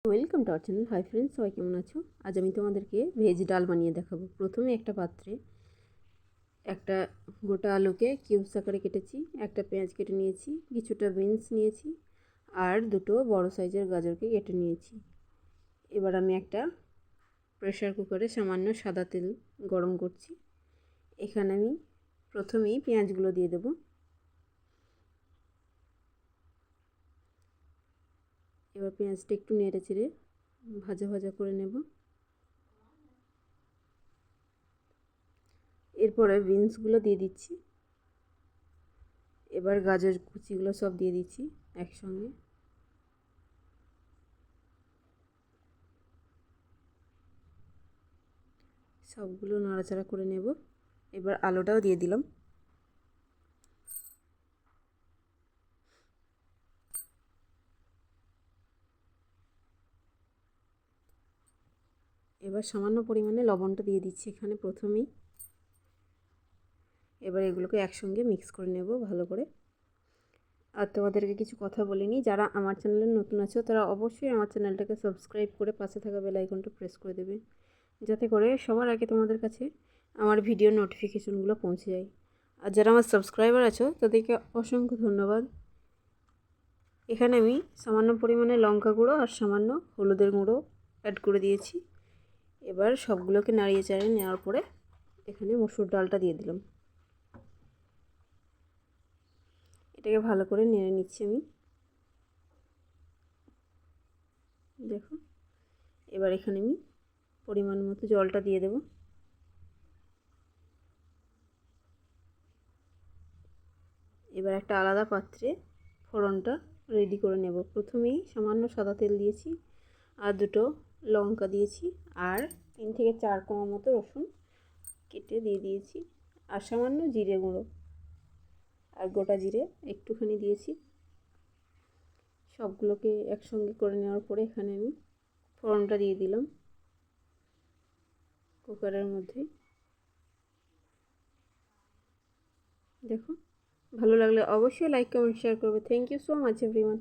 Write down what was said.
Welcome to our channel. Hi friends, সবাই কেমন আছো? আজ আমি তোমাদেরকে ভেজ ডাল বানিয়ে দেখাবো। প্রথমে একটা পাত্রে একটা গোটা আলুকে কিউবস আকারে কেটেছি, একটা পেঁয়াজ কেটে নিয়েছি, কিছুটা বিনস নিয়েছি আর দুটো বড় সাইজের গাজরকে কেটে নিয়েছি। এবার আমি একটা প্রেসার কুকারে সামান্য সাদা তেল গরম করছি। এখানে আমি প্রথমেই পেঁয়াজগুলো দিয়ে দেবো। এবার পেঁয়াজটা একটু নেড়ে চেড়ে ভাজা ভাজা করে নেব। এরপরে বিনসগুলো দিয়ে দিচ্ছি। এবার গাজর কুচিগুলো সব দিয়ে দিচ্ছি একসঙ্গে। সবগুলো নাড়াচাড়া করে নেব। এবার আলুটাও দিয়ে দিলাম। এবার সামান্য পরিমাণে লবণটা দিয়ে দিচ্ছি এখানে প্রথমেই। এবার এগুলোকে একসঙ্গে মিক্স করে নেব ভালো করে। আর তোমাদেরকে কিছু কথা বলিনি, যারা আমার চ্যানেলে নতুন আছো তারা অবশ্যই আমার চ্যানেলটাকে সাবস্ক্রাইব করে পাশে থাকা বেল আইকনটা প্রেস করে দেবে, যাতে করে সবার আগে তোমাদের কাছে আমার ভিডিও নোটিফিকেশনগুলো পৌঁছে যায়। আর যারা আমার সাবস্ক্রাইবার আছো তাদেরকে অসংখ্য ধন্যবাদ। এখানে আমি সামান্য পরিমাণে লঙ্কা গুঁড়ো আর সামান্য হলুদের গুঁড়ো অ্যাড করে দিয়েছি। এবার সবগুলোকে নাড়িয়ে চাড়িয়ে নেওয়ার পরে এখানে মসুর ডালটা দিয়ে দিলাম। এটাকে ভালো করে নেড়ে নিচ্ছি আমি। দেখো, এবার এখানে আমি পরিমাণ মতো জলটা দিয়ে দেব। এবার একটা আলাদা পাত্রে ফোড়নটা রেডি করে নেব। প্রথমেই সামান্য সাদা তেল দিয়েছি আর দুটো লঙ্কা দিয়েছি আর 3 থেকে 4 কোয়া মতো রসুন কেটে দিয়ে দিয়েছি আর সামান্য জিরে গুঁড়ো আর গোটা জিরে একটুখানি দিয়েছি। সবগুলোকে একসঙ্গে করে নেওয়ার পরে এখানে আমি ফোড়নটা দিয়ে দিলাম কুকারের মধ্যে। দেখো, ভালো লাগলে অবশ্যই লাইক কমেন্ট শেয়ার করবে। Thank you so much everyone.